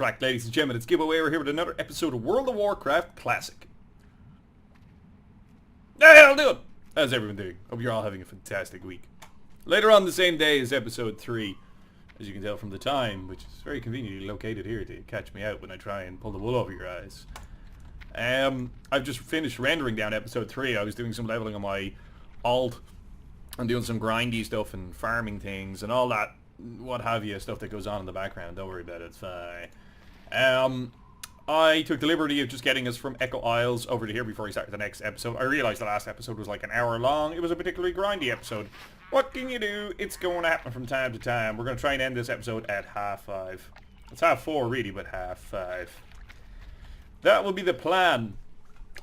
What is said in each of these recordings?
crack, ladies and gentlemen? It's Gibboeire here with another episode of World of Warcraft Classic. Hey, how you doing? How's everyone doing? Hope you're all having a fantastic week. Later on the same day is episode 3, as you can tell from the time, which is very conveniently located here to catch me out when I try and pull the wool over your eyes. I've just finished rendering down episode 3. I was doing some leveling on my alt and doing some grindy stuff and farming things and all that, what have you, stuff that goes on in the background. Don't worry about it, it's fine. I took the liberty of just getting us from Echo Isles over to here before I started the next episode. I realised the last episode was like an hour long. It was a particularly grindy episode. What can you do? It's going to happen from time to time. We're going to try and end this episode at 5:30. It's 4:30 really, but 5:30. That will be the plan.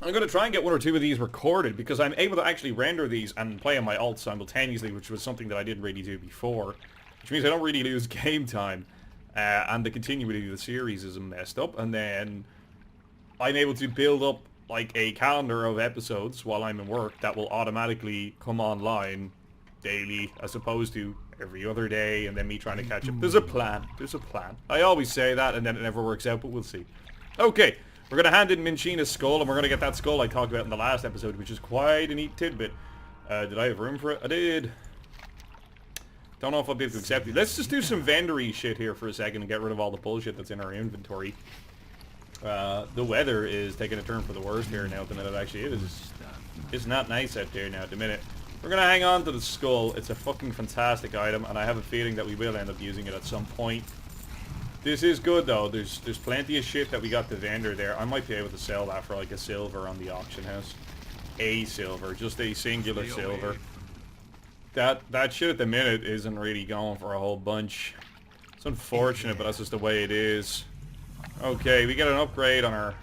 I'm going to try and get 1 or 2 of these recorded because I'm able to actually render these and play on my alt simultaneously, which was something that I didn't really do before. Which means I don't really lose game time. And the continuity of the series isn't messed up. And then I'm able to build up like a calendar of episodes while I'm in work that will automatically come online daily as opposed to every other day and then me trying to catch up. There's a plan. There's a plan. I always say that and then it never works out, but we'll see. Okay. We're going to hand in Minchina's skull, and we're going to get that skull I talked about in the last episode, which is quite a neat tidbit. Did I have room for it? I did. Don't know if I'll be able to accept it. Let's just do some vendory shit here for a second and get rid of all the bullshit that's in our inventory. The weather is taking a turn for the worst here now at the minute, actually. It's not nice out there now at the minute. We're going to hang on to the skull. It's a fucking fantastic item, and I have a feeling that we will end up using it at some point. This is good though. There's plenty of shit that we got to vendor there. I might be able to sell that for like a silver on the auction house. A silver, just a singular silver. That shit at the minute isn't really going for a whole bunch. It's unfortunate, but that's just the way it is. Okay, we get an upgrade on our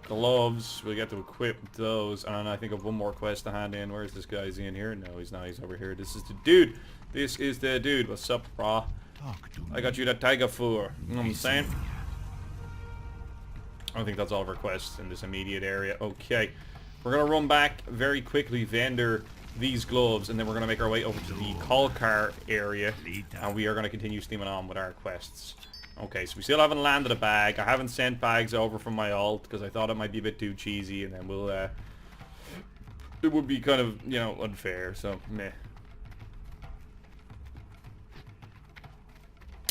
gloves. We get to equip those, and I think of one more quest to hand in. Where's this guy? Is he in here? No, he's not. He's over here. This is the dude. This is the dude. What's up, brah? I got you that tiger fur. You know what I'm saying? I don't think that's all of our quests in this immediate area. Okay. We're going to run back very quickly, vendor these gloves, and then we're going to make our way over to the Kolkar area, and we are going to continue steaming on with our quests. Okay, so we still haven't landed a bag. I haven't sent bags over from my alt, because I thought it might be a bit too cheesy, and then we'll, it would be kind of, you know, unfair, so, meh.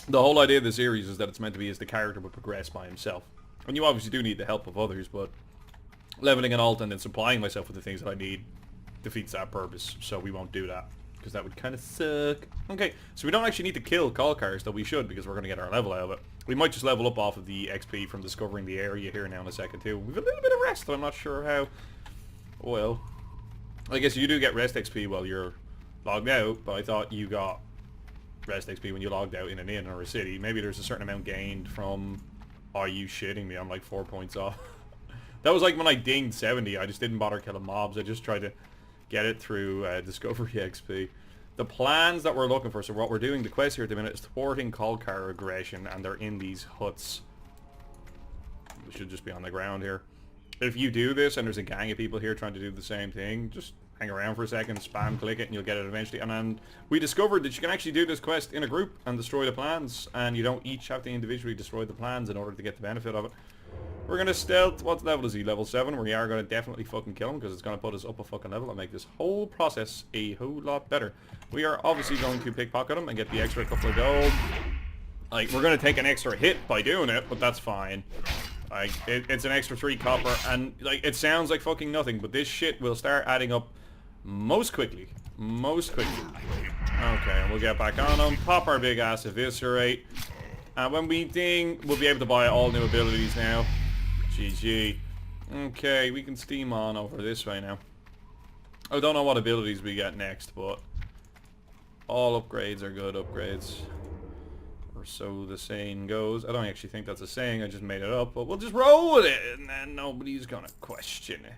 The whole idea of the series is that it's meant to be as the character would progress by himself. And you obviously do need the help of others, but leveling an alt and then supplying myself with the things that I need defeats that purpose, so we won't do that. Because that would kind of suck. Okay, so we don't actually need to kill Kolkars, though we should, because we're going to get our level out of it. We might just level up off of the XP from discovering the area here now in a second, too. We've a little bit of rest, but I'm not sure how. Well, I guess you do get rest XP while you're logged out, but I thought you got rest XP when you logged out in an inn or a city. Maybe there's a certain amount gained from... Are you shitting me? I'm like 4 points off. That was like when I dinged 70. I just didn't bother killing mobs. I just tried to get it through Discovery XP. The plans that we're looking for, so what we're doing, the quest here at the minute is thwarting Kolkar aggression, and they're in these huts. We should just be on the ground here. If you do this and there's a gang of people here trying to do the same thing, just hang around for a second, spam click it, and you'll get it eventually. And then we discovered that you can actually do this quest in a group and destroy the plans, and you don't each have to individually destroy the plans in order to get the benefit of it. We're going to stealth. What level is he? Level 7. We are going to definitely fucking kill him because it's going to put us up a fucking level and make this whole process a whole lot better. We are obviously going to pickpocket him and get the extra couple of gold. Like, we're going to take an extra hit by doing it, but that's fine. Like, it's an extra 3 copper, and like, it sounds like fucking nothing, but this shit will start adding up most quickly. Most quickly. Okay, we'll get back on him, pop our big ass eviscerate, and when we ding, we'll be able to buy all new abilities now. GG. Okay, we can steam on over this way now. I don't know what abilities we get next, but all upgrades are good upgrades. Or so the saying goes. I don't actually think that's a saying, I just made it up, but we'll just roll with it, and then nobody's gonna question it.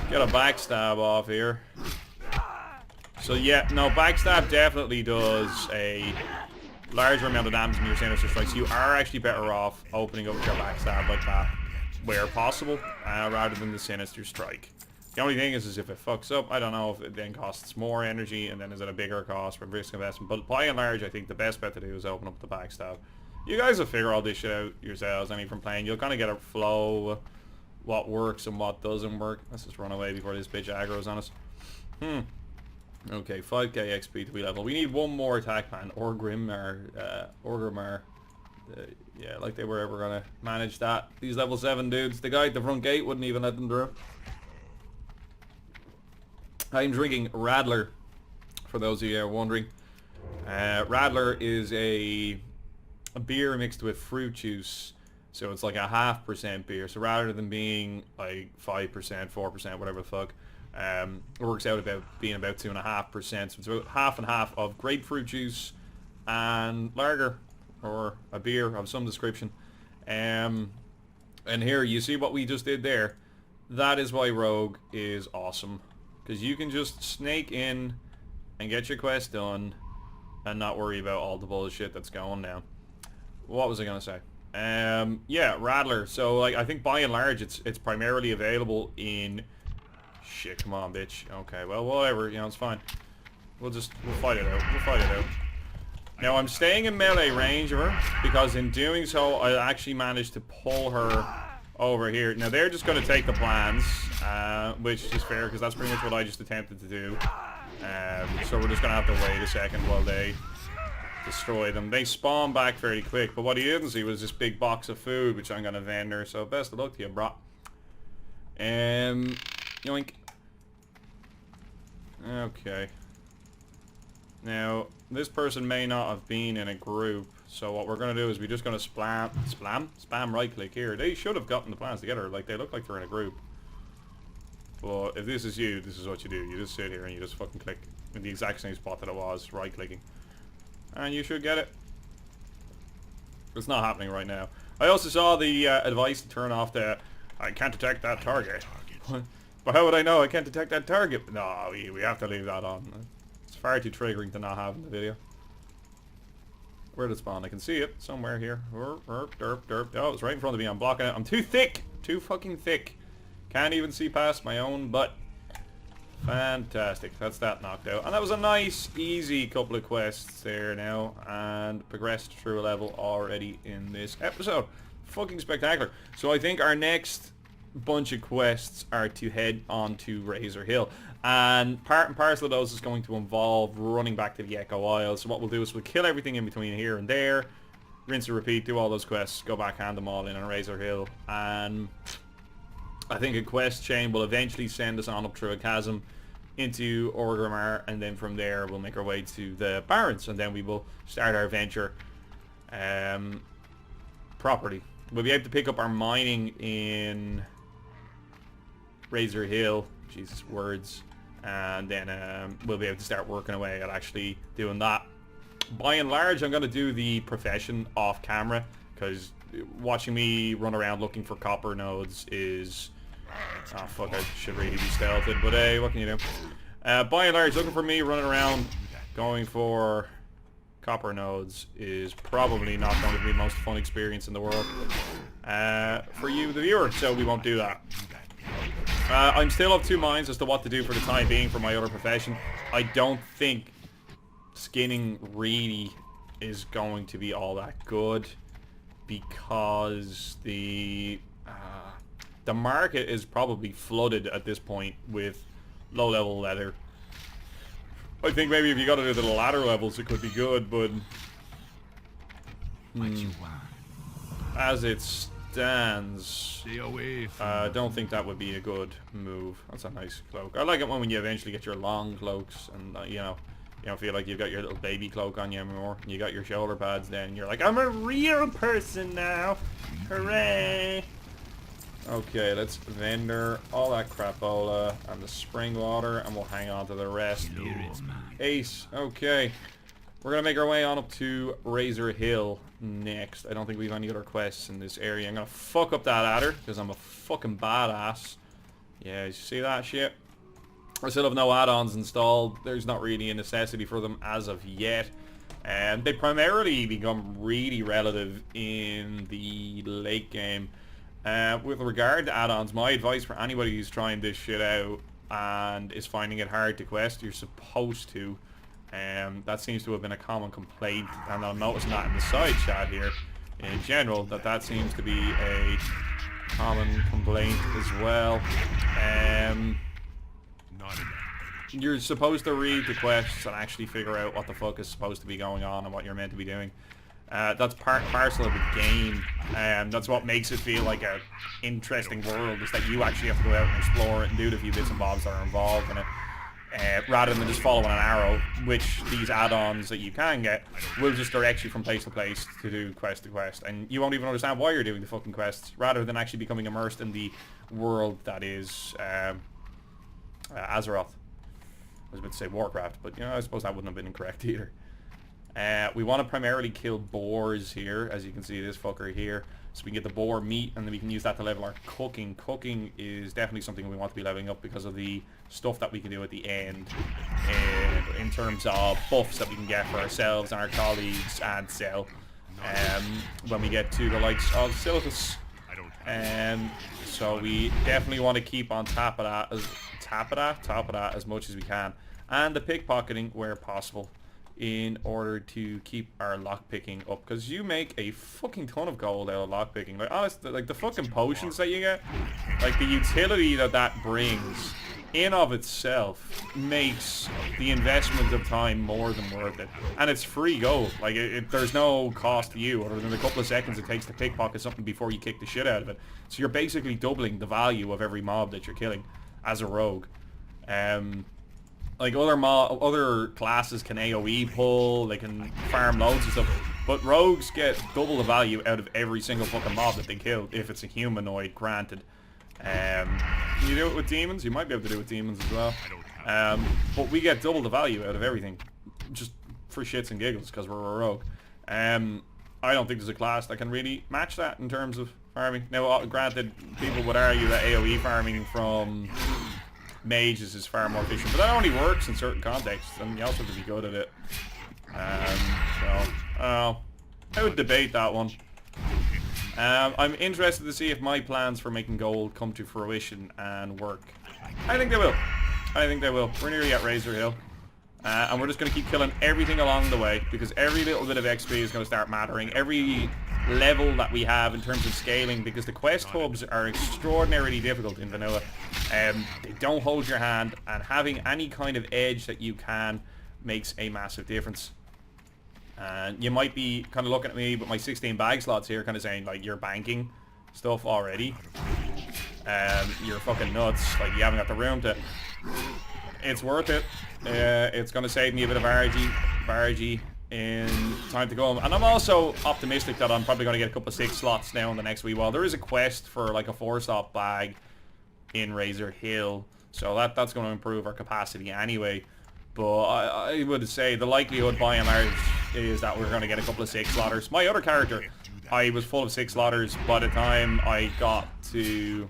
Get a backstab off here. So yeah, no, backstab definitely does a larger amount of damage than your sinister strikes. You are actually better off opening up your backstab like that, where possible, rather than the sinister strike. The only thing is if it fucks up, I don't know if it then costs more energy, and then is it a bigger cost for risk investment. But by and large, I think the best bet to do is open up the backstab. You guys will figure all this shit out yourselves. I mean, from playing, you'll kind of get a flow, what works and what doesn't work. Let's just run away before this bitch aggro's on us. Okay, 5k XP to be level. We need one more attack man, or Orgrimmar. Yeah, like they were ever gonna manage that. These level 7 dudes. The guy at the front gate wouldn't even let them through. I'm drinking Radler, for those of you who are wondering. Radler is a beer mixed with fruit juice, so it's like a 0.5% beer. So rather than being like 5%, 4%, whatever the fuck, it works out about being about 2.5%. So it's about half and half of grapefruit juice and lager, or a beer of some description. And here you see what we just did there. That is why Rogue is awesome, because you can just snake in and get your quest done and not worry about all the bullshit that's going down. What was I gonna say? Yeah, Radler. So like, I think by and large it's primarily available in... Shit, come on, bitch. Okay, well, whatever, you know, it's fine. We'll fight it out. We'll fight it out. Now, I'm staying in melee range of her, because in doing so, I actually managed to pull her over here. Now, they're just going to take the plans, which is fair, because that's pretty much what I just attempted to do. So we're just going to have to wait a second while they destroy them. They spawn back fairly quick, but what he didn't see was this big box of food, which I'm going to vend her, so best of luck to you, bro. Yoink. Okay. Now, this person may not have been in a group, so what we're going to do is we're just going to spam right click here. They should have gotten the plans together, like they look like they're in a group. But if this is you, this is what you do. You just sit here and you just fucking click in the exact same spot that it was, right clicking. And you should get it. It's not happening right now. I also saw the advice to turn off the I can't detect that target. But how would I know I can't detect that target? No, we have to leave that on. It's far too triggering to not have in the video. Where did it spawn? I can see it somewhere here. Oh, it's right in front of me. I'm blocking it. I'm too thick. Too fucking thick. Can't even see past my own butt. Fantastic. That's that knocked out. And that was a nice, easy couple of quests there now. And progressed through a level already in this episode. Fucking spectacular. So I think our next bunch of quests are to head on to Razor Hill. And part and parcel of those is going to involve running back to the Echo Isle. So what we'll do is we'll kill everything in between here and there. Rinse and repeat, do all those quests, go back, hand them all in on Razor Hill. And I think a quest chain will eventually send us on up through a chasm into Orgrimmar, and then from there we'll make our way to the Barrens, and then we will start our adventure properly. We'll be able to pick up our mining in Razor Hill, Jesus words, and then we'll be able to start working away at actually doing that. By and large, I'm going to do the profession off camera, because watching me run around looking for copper nodes is... Oh fuck, I should really be stealthed, but hey, what can you do? By and large, looking for me running around going for copper nodes is probably not going to be the most fun experience in the world for you, the viewer, so we won't do that. I'm still of two minds as to what to do for the time being for my other profession. I don't think skinning really is going to be all that good, because the market is probably flooded at this point with low-level leather. I think maybe if you got it to the ladder levels it could be good, but as it stands, I don't think that would be a good move. That's a nice cloak. I like it when you eventually get your long cloaks and you know, you don't feel like you've got your little baby cloak on you anymore. You got your shoulder pads then, you're like, I'm a real person now. Hooray! Okay, let's vendor all that crapola and the spring water, and we'll hang on to the rest. Ace. Okay. We're going to make our way on up to Razor Hill next. I don't think we have any other quests in this area. I'm going to fuck up that adder, because I'm a fucking badass. Yeah, you see that shit? I still have no add-ons installed. There's not really a necessity for them as of yet. And they primarily become really relative in the late game. With regard to add-ons, my advice for anybody who's trying this shit out and is finding it hard to quest, you're supposed to. That seems to have been a common complaint, and I'm noticing that in the side chat here. in general, that seems to be a common complaint as well. You're supposed to read the quests and actually figure out what the fuck is supposed to be going on and what you're meant to be doing. That's part and parcel of the game, and that's what makes it feel like a interesting world, is that you actually have to go out and explore it and do the few bits and bobs that are involved in it. Rather than just following an arrow, which these add-ons that you can get will just direct you from place to place to do quest to quest, and you won't even understand why you're doing the fucking quests, rather than actually becoming immersed in the world that is Azeroth. I was about to say Warcraft, but you know, I suppose that wouldn't have been incorrect either. We want to primarily kill boars here, as you can see this fucker here, so we can get the boar meat, and then we can use that to level our cooking. Cooking is definitely something we want to be leveling up because of the stuff that we can do at the end, in terms of buffs that we can get for ourselves and our colleagues and sell when we get to the likes of Silithus. So we definitely want to keep on top of that as much as we can, and the pickpocketing where possible, in order to keep our lockpicking up, because you make a fucking ton of gold out of lockpicking. Like, honestly, like the fucking potions that you get, like the utility that brings in of itself makes the investment of time more than worth it, and it's free gold. Like there's no cost to you other than the couple of seconds it takes to pickpocket something before you kick the shit out of it. So you're basically doubling the value of every mob that you're killing as a rogue. Like other classes can AoE pull, they can farm loads of stuff, but rogues get double the value out of every single fucking mob that they kill, if it's a humanoid, granted. You do it with demons, you might be able to do it with demons as well. But we get double the value out of everything, just for shits and giggles, because we're a rogue. I don't think there's a class that can really match that in terms of farming. Now, granted, people would argue that AoE farming from mages is far more efficient, but that only works in certain contexts, and you also have to be good at it. So, I would debate that one. I'm interested to see if my plans for making gold come to fruition and work. I think they will. We're nearly at Razor Hill. And we're just going to keep killing everything along the way, because every little bit of XP is going to start mattering. Every level that we have in terms of scaling, because the quest hubs are extraordinarily difficult in vanilla. They don't hold your hand, and having any kind of edge that you can makes a massive difference. And you might be kind of looking at me with my 16 bag slots here, kind of saying, like, you're banking stuff already. You're fucking nuts. Like, you haven't got the room to... It's worth it. It's going to save me a bit of RG in time to come. And I'm also optimistic that I'm probably going to get a couple of 6 slots now in the next wee while. There is a quest for like a 4-stop bag in Razor Hill, so that's going to improve our capacity anyway. But I would say the likelihood by and large is that we're going to get a couple of 6 slotters. My other character, I was full of 6 slotters by the time I got to...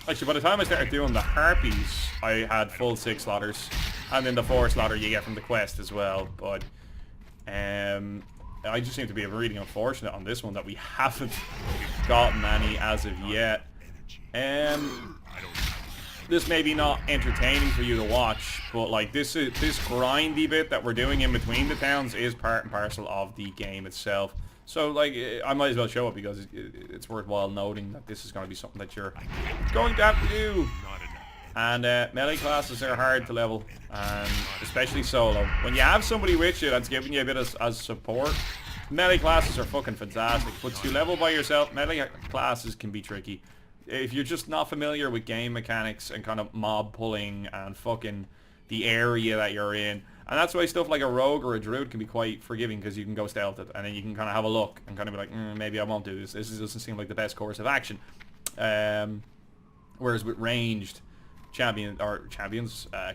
Actually, by the time I started doing the harpies, I had full 6 slotters. And then the 4 slotter you get from the quest as well. But I just seem to be really unfortunate on this one that we haven't gotten any as of yet. This may be not entertaining for you to watch, but like this grindy bit that we're doing in between the towns is part and parcel of the game itself. So like I might as well show it, because it's worthwhile noting that this is going to be something that you're going to have to do. And melee classes are hard to level, and especially solo. When you have somebody with you that's giving you a bit as support, melee classes are fucking fantastic. But to level by yourself, melee classes can be tricky. If you're just not familiar with game mechanics and kind of mob pulling and fucking the area that you're in. And that's why stuff like a rogue or a druid can be quite forgiving, because you can go stealth it, and then you can kind of have a look and kind of be like, maybe I won't do this. This doesn't seem like the best course of action. Whereas with ranged champions,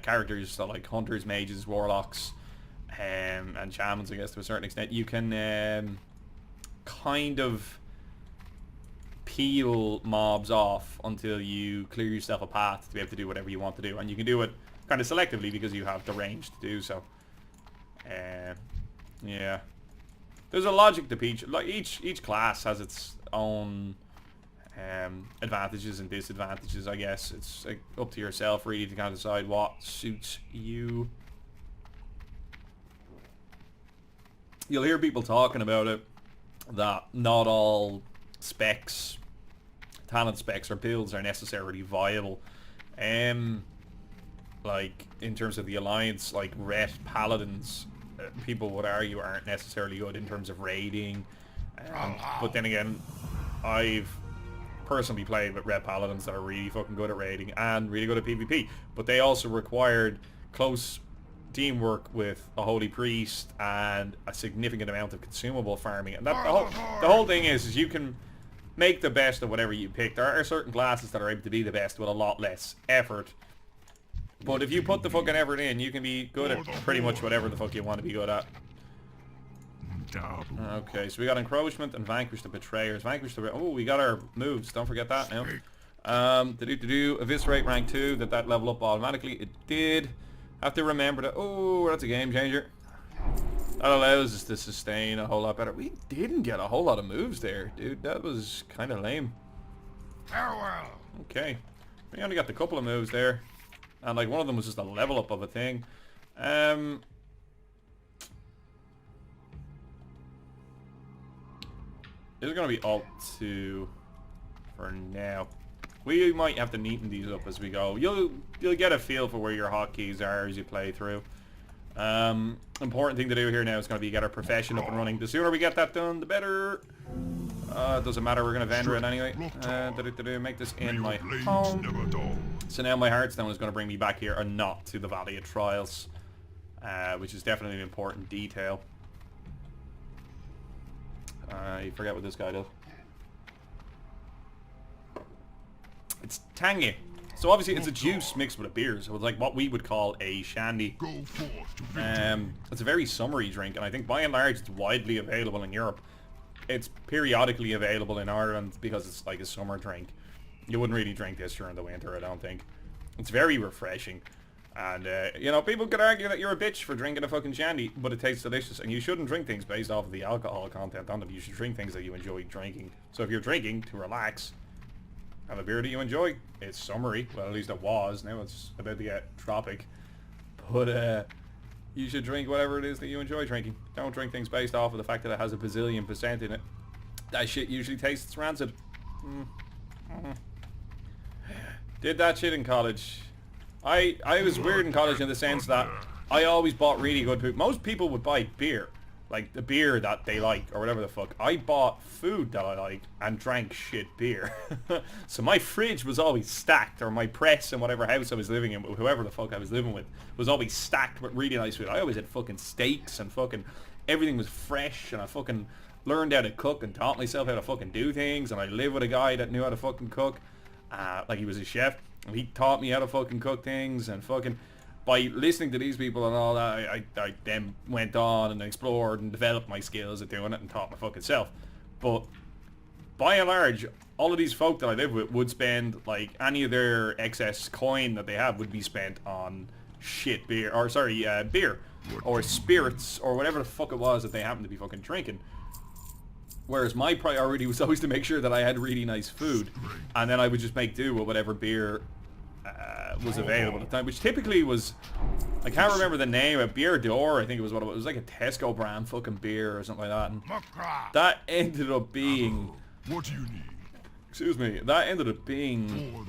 characters, so like hunters, mages, warlocks, and shamans, I guess, to a certain extent, you can kind of peel mobs off until you clear yourself a path to be able to do whatever you want to do, and you can do it kind of selectively because you have the range to do so. Yeah, there's a logic to each class has its own advantages and disadvantages, I guess. It's like, up to yourself really to kind of decide what suits you. You'll hear people talking about it, that not all specs, talent specs or builds are necessarily viable. Like in terms of the alliance, like ret paladins, people would argue aren't necessarily good in terms of raiding. But then again, I've personally played with ret paladins that are really fucking good at raiding and really good at PvP. But they also required close teamwork with a holy priest and a significant amount of consumable farming. And that the whole thing is you can make the best of whatever you pick. There are certain classes that are able to be the best with a lot less effort. But if you put the fucking effort in, you can be good at pretty much whatever the fuck you want to be good at. Okay, so we got encroachment and vanquish the betrayers. Vanquish the... Oh, we got our moves. Don't forget that now. Eviscerate rank 2. That level up automatically. It did. Have to remember that... Oh, that's a game changer. That allows us to sustain a whole lot better. We didn't get a whole lot of moves there, dude. That was kind of lame. Farewell. Okay. We only got the couple of moves there. And like one of them was just a level up of a thing. This is going to be Alt 2 for now. We might have to neaten these up as we go. You'll get a feel for where your hotkeys are as you play through. Important thing to do here now is going to be get our profession up and running. The sooner we get that done, the better. It doesn't matter, we're going to vendor it anyway. Make this in my home. So now my Hearthstone is going to bring me back here and not to the Valley of Trials. Which is definitely an important detail. You forget what this guy does. It's tangy. So obviously it's a juice mixed with a beer, so it's like what we would call a shandy. It's a very summery drink, and I think by and large it's widely available in Europe. It's periodically available in Ireland because it's like a summer drink. You wouldn't really drink this during the winter, I don't think. It's very refreshing. And, you know, people could argue that you're a bitch for drinking a fucking shandy, but it tastes delicious. And you shouldn't drink things based off of the alcohol content on them. You should drink things that you enjoy drinking. So if you're drinking to relax, have a beer that you enjoy. It's summery. Well, at least it was. Now it's about to get tropic. But, you should drink whatever it is that you enjoy drinking. Don't drink things based off of the fact that it has a bazillion % in it. That shit usually tastes rancid. Did that shit in college. I was weird in college in the sense that I always bought really good food. Most people would buy beer, like the beer that they like or whatever the fuck. I bought food that I liked and drank shit beer. So my fridge was always stacked, or my press in whatever house I was living in, whoever the fuck I was living with, was always stacked with really nice food. I always had fucking steaks and fucking everything was fresh, and I fucking learned how to cook and taught myself how to fucking do things, and I lived with a guy that knew how to fucking cook. Like he was a chef. He taught me how to fucking cook things, and fucking by listening to these people and all that, I then went on and explored and developed my skills at doing it and taught my fucking self. But by and large, all of these folk that I live with would spend like any of their excess coin that they have would be spent on shit beer, or sorry, beer or spirits or whatever the fuck it was that they happened to be fucking drinking. Whereas my priority was always to make sure that I had really nice food, and then I would just make do with whatever beer was available at the time, which typically was, I can't remember the name, a Beer d'Or, I think it was what it was. It was like a Tesco brand fucking beer or something like that. And that ended up being, what do you need? Excuse me, that ended up being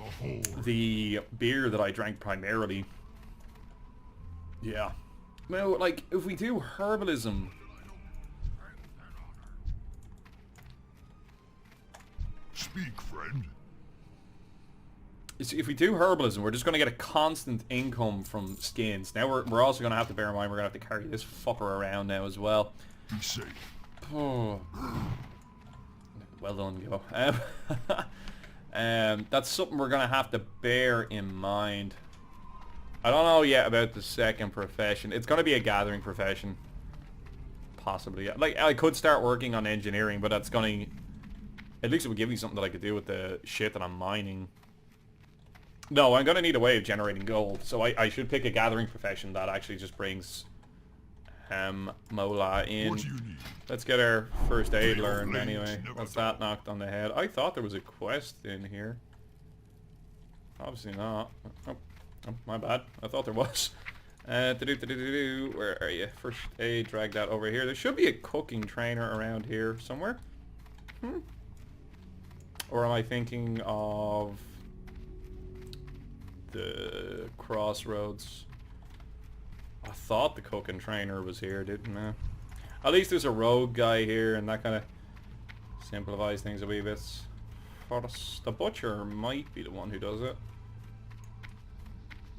the beer that I drank primarily. Yeah. Well, like, if we do herbalism... Speak, friend. If we do herbalism, we're just going to get a constant income from skins. Now we're also going to have to bear in mind we're going to have to carry this fucker around now as well. Be safe. Oh. Well done, Gibbo. That's something we're going to have to bear in mind. I don't know yet about the second profession. It's going to be a gathering profession. Possibly. Like, I could start working on engineering, but that's going to... At least it would give me something that I could do with the shit that I'm mining. No, I'm going to need a way of generating gold. So I should pick a gathering profession that actually just brings Mola in. What do you need? Let's get our first aid learned anyway. That's that knocked on the head. I thought there was a quest in here. Obviously not. Oh, my bad. I thought there was. Where are you? First aid, drag that over here. There should be a cooking trainer around here somewhere. Or am I thinking of the crossroads? I thought the cook and trainer was here, didn't I? At least there's a rogue guy here, and that kind of simplifies things a wee bit. The butcher might be the one who does it.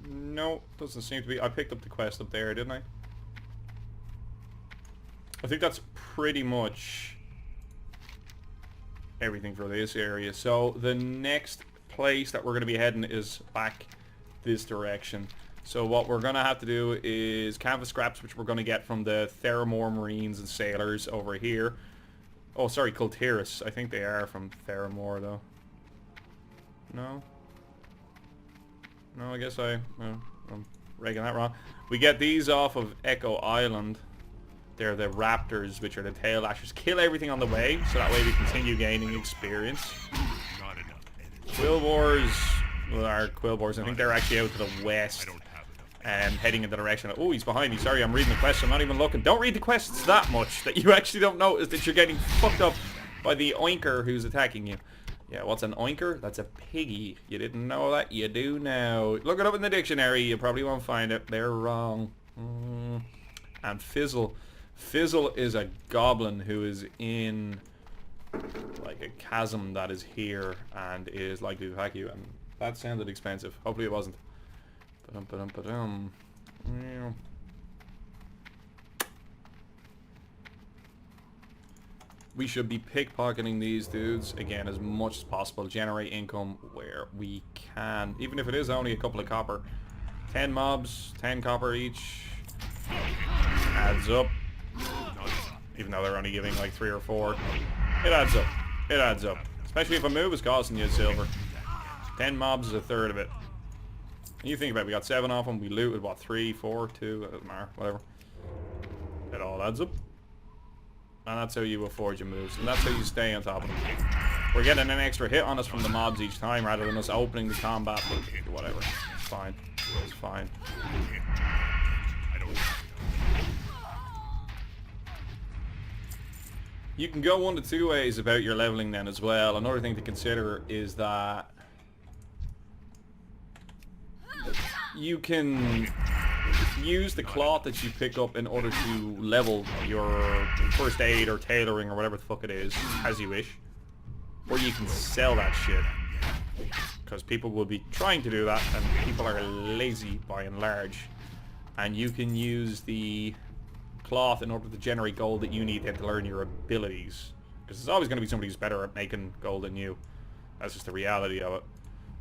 No, doesn't seem to be. I picked up the quest up there, didn't I? I think that's pretty much everything for this area. So the next place that we're going to be heading is back this direction. So what we're going to have to do is canvas scraps, which we're going to get from the Theramore Marines and Sailors over here. Oh, sorry, Kultiris. I think they are from Theramore, though. No? No, I guess I'm regging that wrong. We get these off of Echo Island. They're the raptors, which are the tail lashers. Kill everything on the way, so that way we continue gaining experience. Quillboars, well, are Quillboars. I think they're actually out to the west. Heading in the direction of... Oh, he's behind me. Sorry, I'm reading the quest. I'm not even looking. Don't read the quests that much that you actually don't notice that you're getting fucked up by the oinker who's attacking you. Yeah, what's an oinker? That's a piggy. You didn't know that? You do now. Look it up in the dictionary. You probably won't find it. They're wrong. And Fizzle. Fizzle is a goblin who is in like a chasm that is here and is likely to attack you. And that sounded expensive. Hopefully it wasn't. We should be pickpocketing these dudes again as much as possible. Generate income where we can, even if it is only a couple of copper. 10 mobs, 10 copper each. Adds up. Even though they're only giving like 3 or 4. It adds up. It adds up. Especially if a move is costing you silver. 10 mobs is a third of it. You think about it, we got 7 off them, we looted, what, 3, 4, 2, doesn't matter, whatever. It all adds up. And that's how you afford your moves, and that's how you stay on top of them. We're getting an extra hit on us from the mobs each time, rather than us opening the combat, but whatever. It's fine. It's fine. You can go one to two ways about your leveling then as well. Another thing to consider is that you can use the cloth that you pick up in order to level your first aid or tailoring or whatever the fuck it is, as you wish. Or you can sell that shit. Because people will be trying to do that, and people are lazy by and large. And you can use the cloth in order to generate gold that you need then to learn your abilities. Because there's always going to be somebody who's better at making gold than you. That's just the reality of it.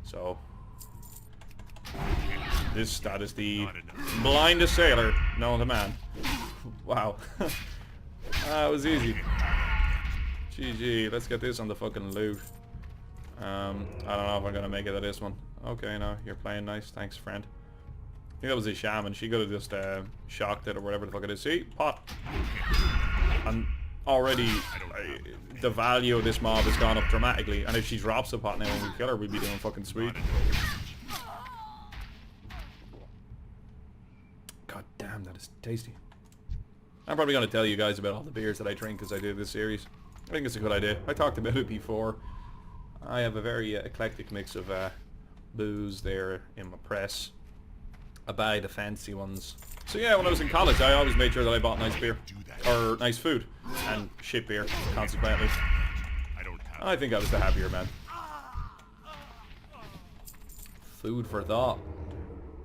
So... that is the blindest sailor known to man. Wow. That was easy. GG, let's get this on the fucking loot. I don't know if I'm gonna make it to this one. Okay, no, you're playing nice. Thanks, friend. I think that was a shaman. She could have just shocked it or whatever the fuck it is. See? Pot. And already the value of this mob has gone up dramatically. And if she drops the pot now when we kill her, we'd be doing fucking sweet. God damn, that is tasty. I'm probably going to tell you guys about all the beers that I drink as I do this series. I think it's a good idea. I talked about it before. I have a very eclectic mix of booze there in my press. I buy the fancy ones. So yeah, when I was in college, I always made sure that I bought nice beer. Or nice food. And shit beer, consequently. I think I was the happier man. Food for thought.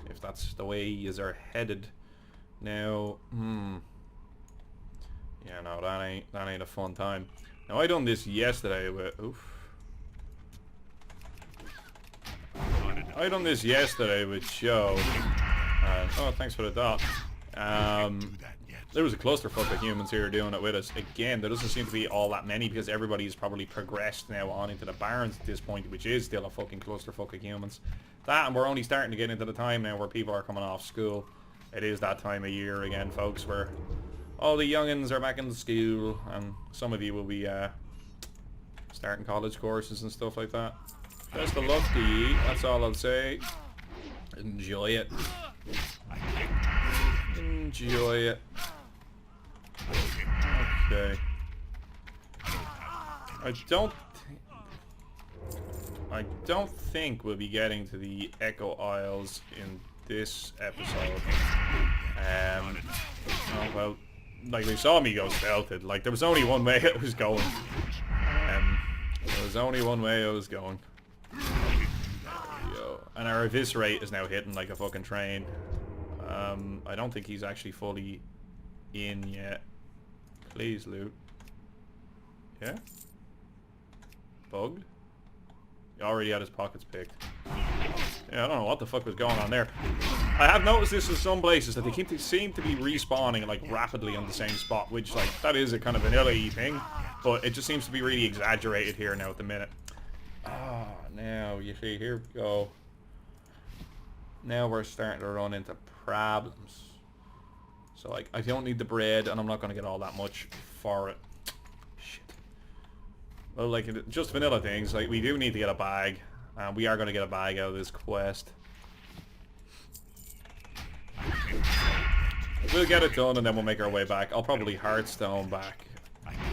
If that's the way yous are headed. Now, yeah, no, that ain't a fun time. Now, I done this yesterday with... Oof. I done this yesterday with Joe. Oh, thanks for the dot. There was a clusterfuck of humans here doing it with us. Again, there doesn't seem to be all that many because everybody's probably progressed now on into the barrens at this point, which is still a fucking clusterfuck of humans. That, and we're only starting to get into the time now where people are coming off school. It is that time of year again, folks, where all the youngins are back in school, and some of you will be starting college courses and stuff like that. Best of luck to ye, that's all I'll say. Enjoy it. Enjoy it. Okay. I don't think we'll be getting to the Echo Isles in this episode. Oh, well, like they saw me go stealthed. Like there was only one way I was going. There was only one way I was going. There we go. And our eviscerate is now hitting like a fucking train. I don't think he's actually fully in yet. Please loot. Yeah? Bugged? He already had his pockets picked. Yeah, I don't know what the fuck was going on there. I have noticed this in some places that they seem to be respawning like rapidly on the same spot, which like that is a kind of vanilla-y thing, but it just seems to be really exaggerated here now at the minute. Ah, now you see, here we go. Now we're starting to run into problems. So like, I don't need the bread, and I'm not going to get all that much for it. Shit. Well, like, just vanilla things. Like, we do need to get a bag. We are going to get a bag out of this quest. We'll get it done, and then we'll make our way back. I'll probably Hearthstone back,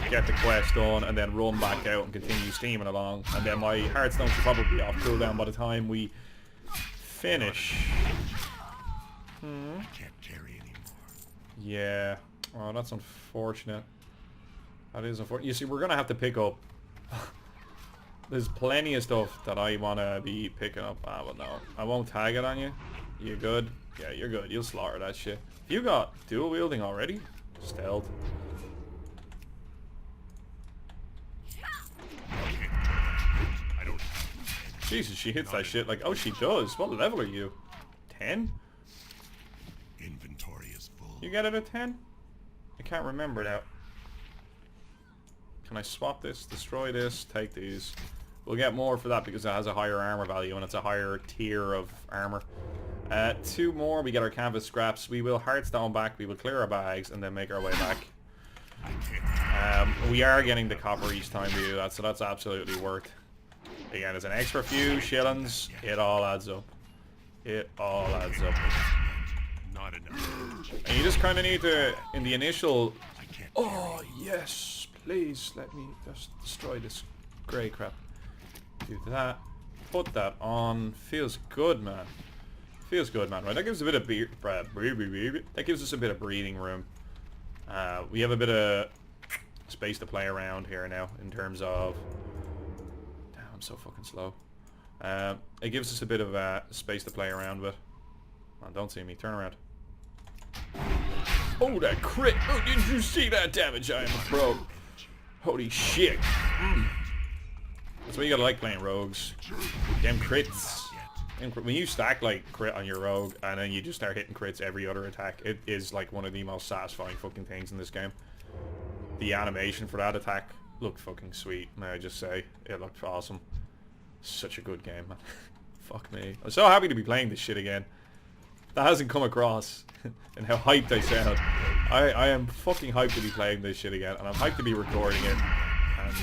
get the quest done, and then run back out and continue steaming along. And then my Hearthstone should probably be off cooldown by the time we finish. I can't carry anymore. Yeah. Oh, that's unfortunate. That is unfortunate. You see, we're going to have to pick up... There's plenty of stuff that I want to be picking up. Ah, well, no. I won't tag it on you. You good? Yeah, you're good. You'll slaughter that shit. You got dual wielding already? Stealth. Jesus, she hits that shit like... Oh, she does. What level are you? 10? Inventory is full. You get it at 10? I can't remember now. Can I swap this, destroy this, take these? We'll get more for that because it has a higher armor value and it's a higher tier of armor. 2 more, we get our canvas scraps. We will Hearthstone back, we will clear our bags and then make our way back. We are getting the copper each time we do that, so that's absolutely worth. Again, it's an extra few shillings. It all adds up. It all adds up. Not enough. And you just kind of need to, in the initial... Oh, yes. Please, let me just destroy this grey crap. Do that. Put that on. Feels good, man. Feels good, man. Right, that gives a bit of that gives us a bit of breathing room. We have a bit of space to play around here now in terms of... Damn, I'm so fucking slow. It gives us a bit of space to play around with. Oh, don't see me. Turn around. Oh, that crit! Oh, did you see that damage? I am a pro. Holy shit. That's why you gotta like playing rogues. Damn crits. When you stack like crit on your rogue and then you just start hitting crits every other attack, it is like one of the most satisfying fucking things in this game. The animation for that attack looked fucking sweet, may I just say. It looked awesome. Such a good game, man. Fuck me. I'm so happy to be playing this shit again. That hasn't come across and how hyped I sound. I am fucking hyped to be playing this shit again, and I'm hyped to be recording it and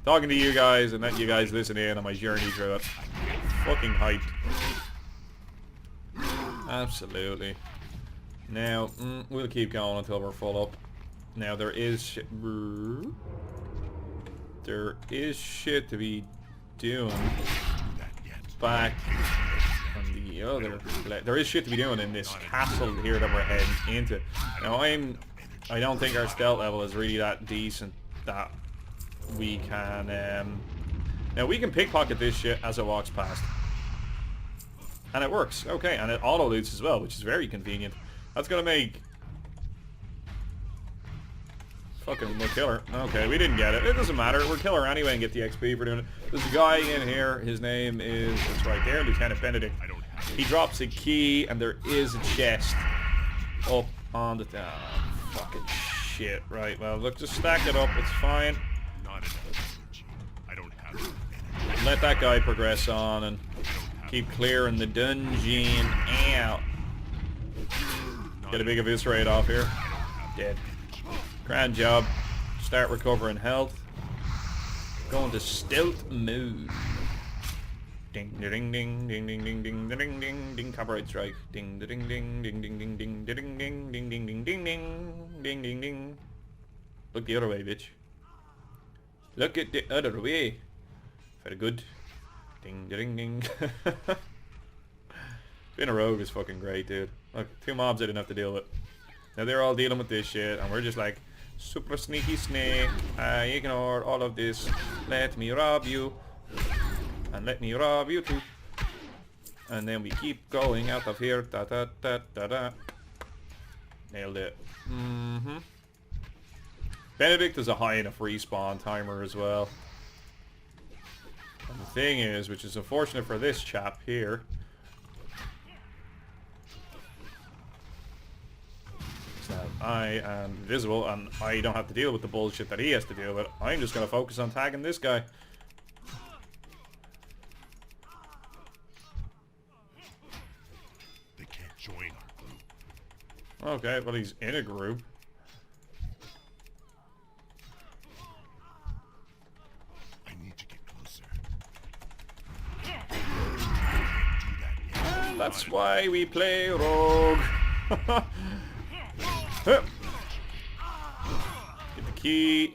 talking to you guys and letting you guys listen in on my journey through it. Fucking hyped. Absolutely. Now, we'll keep going until we're full up. Now, there is shit to be doing back on the other... There is shit to be doing in this castle here that we're heading into. Now, I don't think our stealth level is really that decent that we can... Now, we can pickpocket this shit as it walks past. And it works. Okay, and it auto-loots as well, which is very convenient. That's gonna make... Fucking, we're killer. Okay, we didn't get it. It doesn't matter. We're killer anyway and get the XP for doing it. There's a guy in here. His name is... It's right there, Lieutenant Benedict. He drops a key, and there is a chest up on the... Oh, fucking shit. Right, well, look, just stack it up. It's fine. Let that guy progress on and keep clearing the dungeon out. Get a big eviscerate off here. Dead. Grand job. Start recovering health. Going to stealth mode. Ding ding ding ding ding ding ding ding ding ding. Copyright strike. Ding ding ding ding ding ding ding ding ding ding ding ding ding ding ding ding ding. Look the other way, bitch. Look at the other way. Very good. Ding, ding, ding. Being a rogue is fucking great, dude. Look, 2 mobs I didn't have to deal with. Now they're all dealing with this shit, and we're just like, super sneaky snake. I ignored all of this. Let me rob you. And let me rob you too. And then we keep going out of here. Da da da da da. Nailed it. Mm-hmm. Benedict is a high enough respawn timer as well. And the thing is, which is unfortunate for this chap here, is that I am invisible and I don't have to deal with the bullshit that he has to deal with. I'm just going to focus on tagging this guy. They can't join our group. Okay, well he's in a group. I need to get closer. That's why we play rogue. Get the key.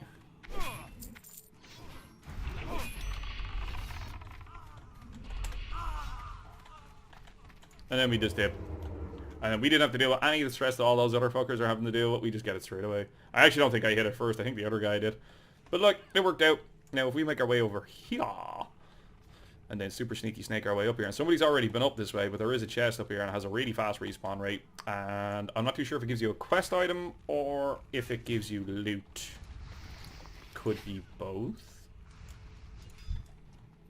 And then we just dip. And then we didn't have to deal with any of the stress that all those other fuckers are having to deal with. We just get it straight away. I actually don't think I hit it first. I think the other guy did. But look, it worked out. Now if we make our way over here, and then super sneaky snake our way up here. And somebody's already been up this way, but there is a chest up here and it has a really fast respawn rate. And I'm not too sure if it gives you a quest item or if it gives you loot. Could be both.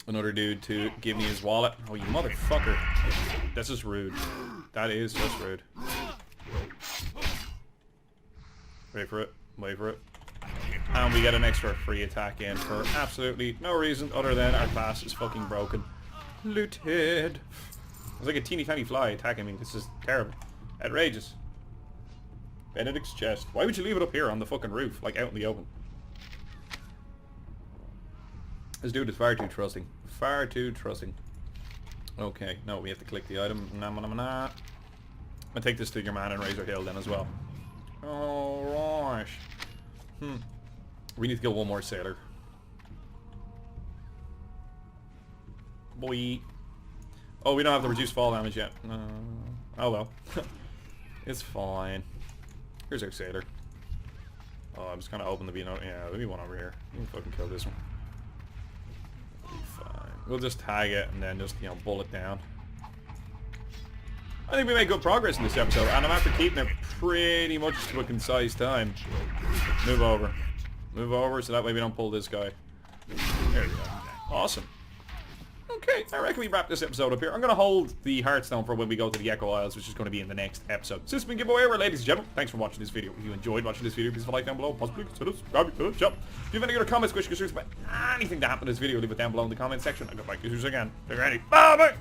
Another dude to give me his wallet. Oh, you motherfucker. This is rude. That is just rude. Wait for it. Wait for it. And we get an extra free attack in for absolutely no reason other than our class is fucking broken. Looted. It's like a teeny tiny fly attacking me. This is terrible. Outrageous. Benedict's chest. Why would you leave it up here on the fucking roof? Like out in the open. This dude is far too trusting. Far too trusting. Okay, no, we have to click the item. Nah, nah, nah, nah. I'll take this to your man in Razor Hill then as well. Alright. We need to kill one more sailor. Boy. Oh, we don't have the reduced fall damage yet. Oh well. It's fine. Here's our sailor. Oh, I'm just kind of hoping to be no. Yeah, there'll be one over here. You can fucking kill this one. It'll be fine. We'll just tag it and then just, you know, bullet down. I think we made good progress in this episode, and I'm after keeping it pretty much to a concise time. Move over. Move over so that way we don't pull this guy. There we go. Awesome. Okay, I reckon we wrap this episode up here. I'm going to hold the Heartstone for when we go to the Echo Isles, which is going to be in the next episode. So this has been Gibboeire, ladies and gentlemen. Thanks for watching this video. If you enjoyed watching this video, please leave a like down below. Possibly consider subscribing to the channel. If you have any other comments, questions, concerns about anything that happened in this video, leave it down below in the comment section. I'll get back to you again. Take care, bye bye!